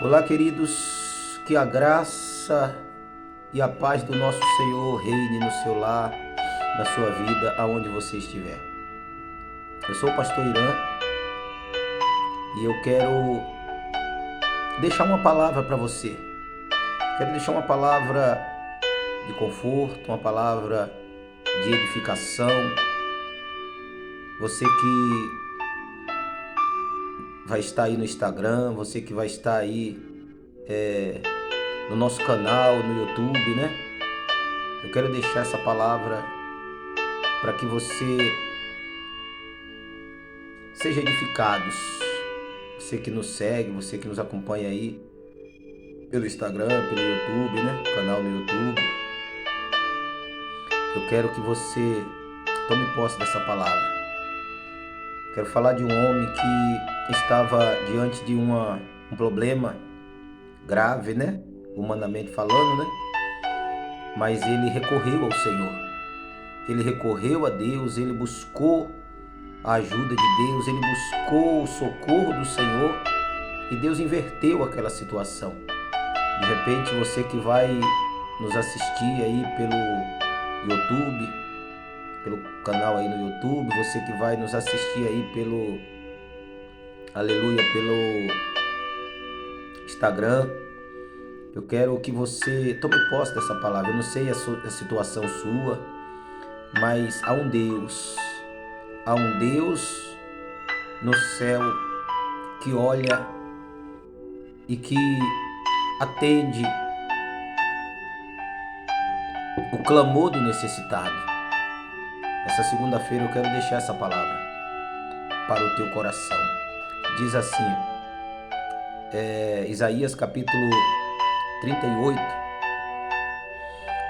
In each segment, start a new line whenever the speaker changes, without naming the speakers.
Olá, queridos, que a graça e a paz do nosso Senhor reine no seu lar, na sua vida, aonde você estiver. Eu sou o pastor Irã e eu quero deixar uma palavra para você. Quero deixar uma palavra de conforto, uma palavra de edificação. Você que vai estar aí no Instagram, você que vai estar aí no nosso canal, no YouTube, né? Eu quero deixar essa palavra para que você seja edificado. Você que nos segue, você que nos acompanha aí pelo Instagram, pelo YouTube, né? Canal no YouTube. Eu quero que você tome posse dessa palavra. Quero falar de um homem que estava diante de um problema grave, né? Humanamente falando, né? Mas ele recorreu ao Senhor. Ele recorreu a Deus, ele buscou a ajuda de Deus, ele buscou o socorro do Senhor e Deus inverteu aquela situação. De repente, você que vai nos assistir aí pelo YouTube, pelo canal aí no YouTube, você que vai nos assistir aí pelo Instagram, eu quero que você tome posse dessa palavra. Eu não sei a situação sua, mas há um Deus no céu que olha e que atende o clamor do necessitado. Essa segunda-feira eu quero deixar essa palavra para o teu coração. Diz assim, Isaías capítulo 38,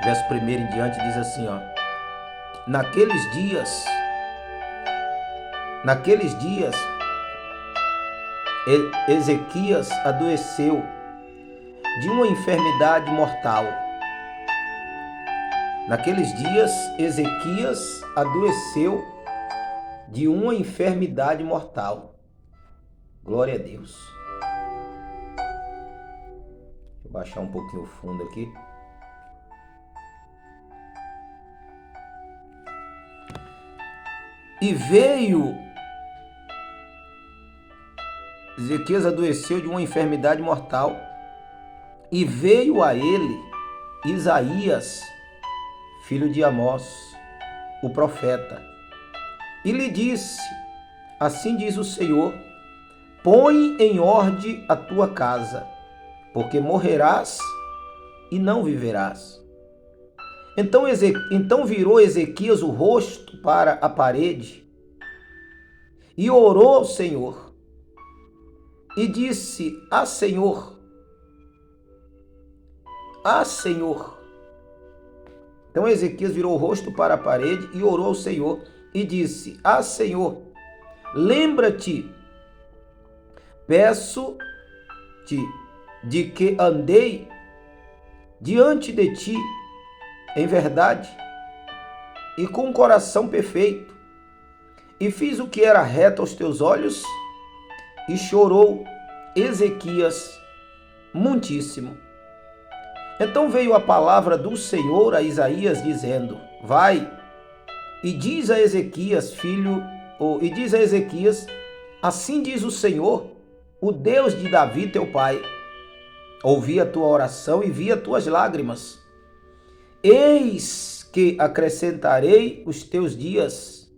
verso 1 em diante, diz assim, ó: Naqueles dias, Ezequias adoeceu de uma enfermidade mortal. Naqueles dias, Ezequias adoeceu de uma enfermidade mortal. Glória a Deus. Deixa eu baixar um pouquinho o fundo aqui. E veio, Ezequias adoeceu de uma enfermidade mortal, e veio a ele Isaías, filho de Amós, o profeta, e lhe disse: Assim diz o Senhor, põe em ordem a tua casa, porque morrerás e não viverás. Então virou Ezequias o rosto para a parede e orou ao Senhor e disse: Senhor. Então Ezequias virou o rosto para a parede e orou ao Senhor e disse: Senhor, lembra-te, peço-te, de que andei diante de ti em verdade e com um coração perfeito, e fiz o que era reto aos teus olhos. E chorou Ezequias muitíssimo. Então veio a palavra do Senhor a Isaías, dizendo: Vai e diz a Ezequias, assim diz o Senhor, o Deus de Davi teu pai: ouvi a tua oração e vi as tuas lágrimas. Eis que acrescentarei os teus dias,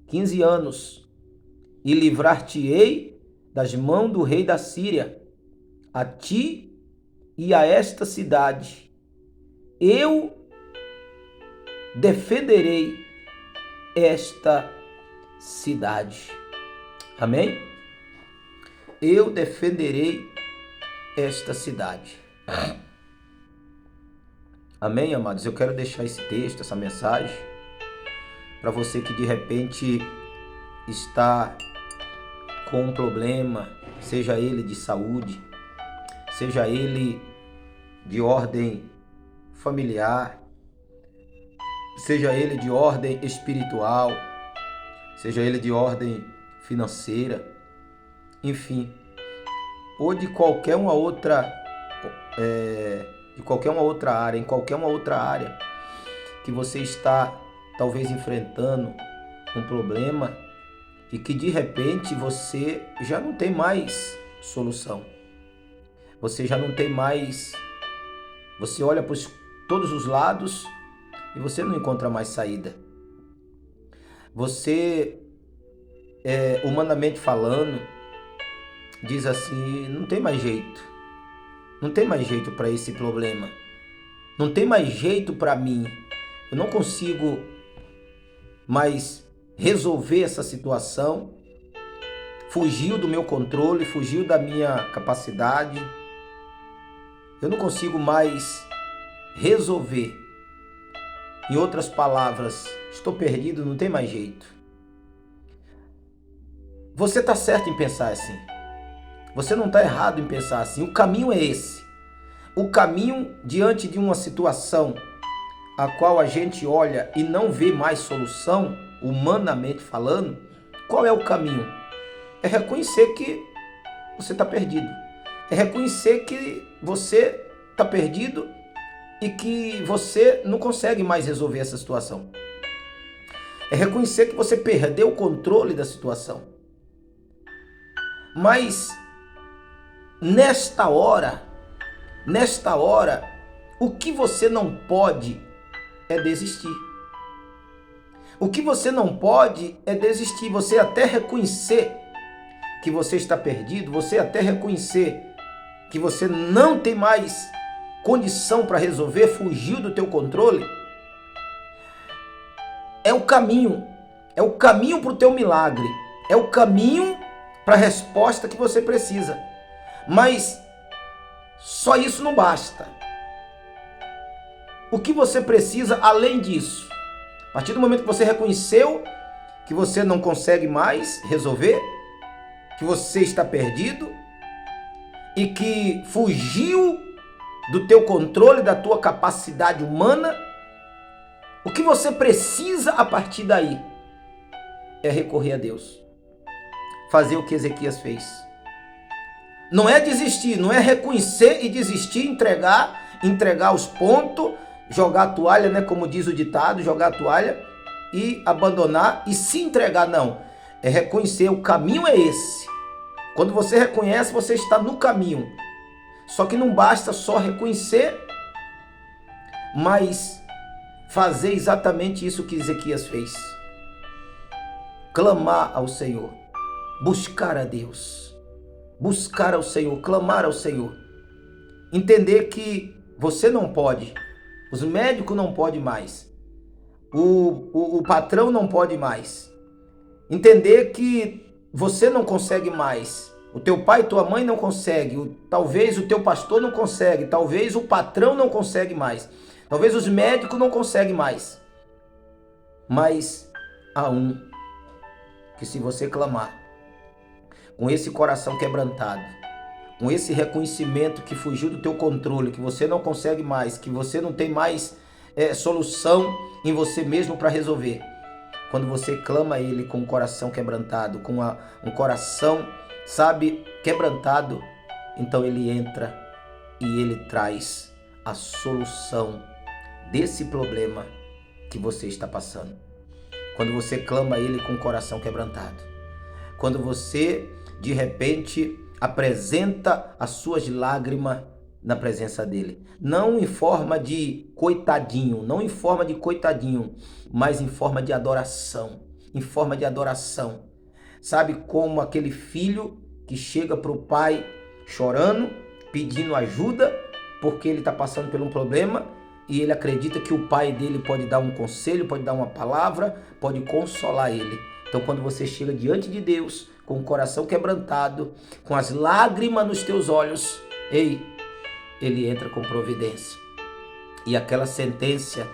15 anos, e livrar-te-ei das mãos do rei da Síria, a ti e a esta cidade. Eu defenderei esta cidade. Amém? Eu defenderei esta cidade. Amém, amados? Eu quero deixar esse texto, essa mensagem, para você que de repente está com um problema, seja ele de saúde, seja ele de ordem familiar, seja ele de ordem espiritual, seja ele de ordem financeira, enfim. ou de qualquer uma outra, de qualquer uma outra área, em qualquer uma outra área que você está talvez enfrentando um problema e que de repente você já não tem mais solução. Você já não tem mais, você olha para todos os lados e você não encontra mais saída. Você, humanamente falando, diz assim, não tem mais jeito. Não tem mais jeito para esse problema. Não tem mais jeito para mim. Eu não consigo mais resolver essa situação. Fugiu do meu controle, fugiu da minha capacidade. Eu não consigo mais resolver. Em outras palavras, estou perdido, não tem mais jeito. Você está certo em pensar assim. Você não está errado em pensar assim. O caminho é esse. O caminho diante de uma situação a qual a gente olha e não vê mais solução, humanamente falando, qual é o caminho? É reconhecer que você está perdido. É reconhecer que você está perdido e que você não consegue mais resolver essa situação. É reconhecer que você perdeu o controle da situação. Mas nesta hora, o que você não pode é desistir. O que você não pode é desistir. Você até reconhecer que você está perdido, você até reconhecer que você não tem mais condição para resolver, fugiu do teu controle, é o caminho para o teu milagre, é o caminho para a resposta que você precisa. Mas só isso não basta. O que você precisa além disso? A partir do momento que você reconheceu que você não consegue mais resolver, que você está perdido e que fugiu do teu controle, da tua capacidade humana, o que você precisa a partir daí é recorrer a Deus. Fazer o que Ezequias fez. Não é desistir, não é reconhecer e desistir, entregar os pontos, jogar a toalha, né, como diz o ditado, jogar a toalha e abandonar e se entregar, não. É reconhecer, o caminho é esse. Quando você reconhece, você está no caminho. Só que não basta só reconhecer, mas fazer exatamente isso que Ezequias fez. Clamar ao Senhor, buscar a Deus, buscar ao Senhor, clamar ao Senhor. Entender que você não pode, os médicos não podem mais, o patrão não pode mais. Entender que você não consegue mais. O teu pai e tua mãe não conseguem. Talvez o teu pastor não consegue. Talvez o patrão não consegue mais. Talvez os médicos não conseguem mais. Mas há um que, se você clamar, com esse coração quebrantado, com esse reconhecimento que fugiu do teu controle, que você não consegue mais, que você não tem mais solução em você mesmo para resolver. Quando você clama a Ele com o coração quebrantado, com um coração, sabe, quebrantado, então Ele entra e Ele traz a solução desse problema que você está passando. Quando você clama a Ele com o coração quebrantado. Quando você, de repente, apresenta as suas lágrimas na presença dele. Não em forma de coitadinho, mas em forma de adoração. Em forma de adoração. Sabe, como aquele filho que chega para o pai chorando, pedindo ajuda, porque ele está passando por um problema e ele acredita que o pai dele pode dar um conselho, pode dar uma palavra, pode consolar ele. Então, quando você chega diante de Deus, com o coração quebrantado, com as lágrimas nos teus olhos, Ele entra com providência. E aquela sentença,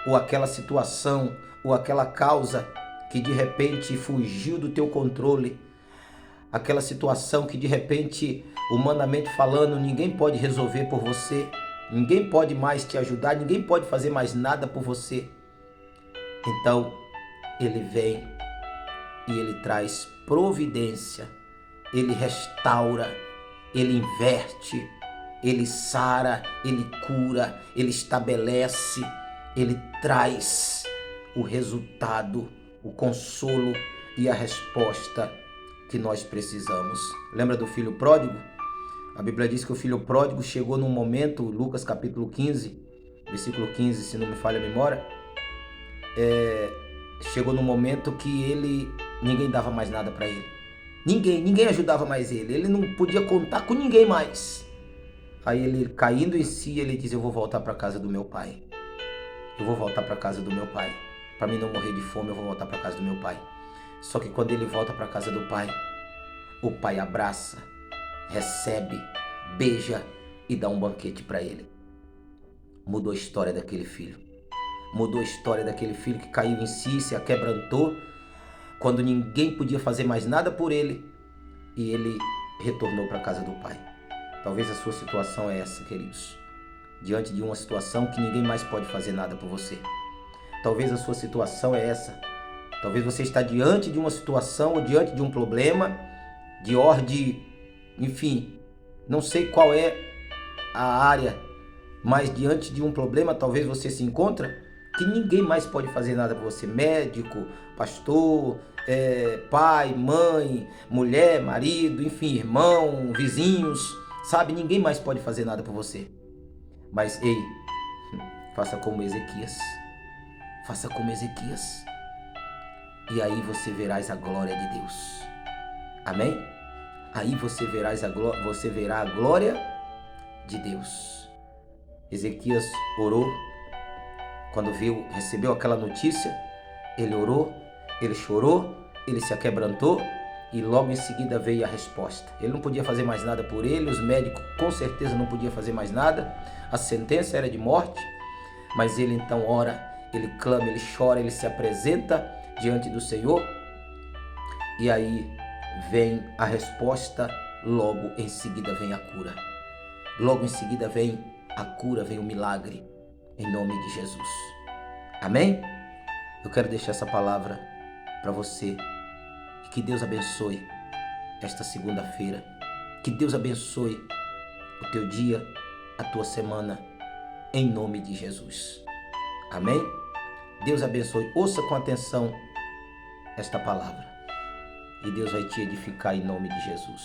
ou aquela situação, ou aquela causa que de repente fugiu do teu controle, aquela situação que de repente, humanamente falando, ninguém pode resolver por você, ninguém pode mais te ajudar, ninguém pode fazer mais nada por você. Então, Ele vem e Ele traz providência, Ele restaura, Ele inverte, Ele sara, Ele cura, Ele estabelece, Ele traz o resultado, o consolo e a resposta que nós precisamos. Lembra do filho pródigo? A Bíblia diz que o filho pródigo chegou num momento, Lucas capítulo 15, versículo 15, se não me falha a memória, chegou num momento que ninguém dava mais nada para ele. Ninguém ajudava mais ele. Ele não podia contar com ninguém mais. Aí ele, caindo em si, ele diz: eu vou voltar para casa do meu pai. Eu vou voltar para casa do meu pai. Para mim não morrer de fome, eu vou voltar para casa do meu pai. Só que quando ele volta para casa do pai, o pai abraça, recebe, beija e dá um banquete para ele. Mudou a história daquele filho. Mudou a história daquele filho que caiu em si, se aquebrantou, quando ninguém podia fazer mais nada por ele, e ele retornou para a casa do pai. Talvez a sua situação é essa, queridos. Diante de uma situação que ninguém mais pode fazer nada por você. Talvez a sua situação é essa. Talvez você está diante de uma situação ou diante de um problema, de ordem, enfim, não sei qual é a área, mas diante de um problema talvez você se encontra que ninguém mais pode fazer nada por você. Médico, pastor, pai, mãe, mulher, marido, enfim, irmão, vizinhos, sabe? Ninguém mais pode fazer nada por você. Mas ei, faça como Ezequias. Faça como Ezequias. E aí você verás a glória de Deus. Amém? Aí você verá a glória de Deus. Ezequias orou. Quando recebeu aquela notícia, ele orou, ele chorou, ele se aquebrantou e logo em seguida veio a resposta. Ele não podia fazer mais nada por ele, os médicos com certeza não podiam fazer mais nada, a sentença era de morte, mas ele então ora, ele clama, ele chora, ele se apresenta diante do Senhor e aí vem a resposta, logo em seguida vem a cura. Logo em seguida vem a cura, vem o milagre, em nome de Jesus. Amém? Eu quero deixar essa palavra para você. Que Deus abençoe esta segunda-feira. Que Deus abençoe o teu dia, a tua semana, em nome de Jesus. Amém? Deus abençoe. Ouça com atenção esta palavra. E Deus vai te edificar em nome de Jesus.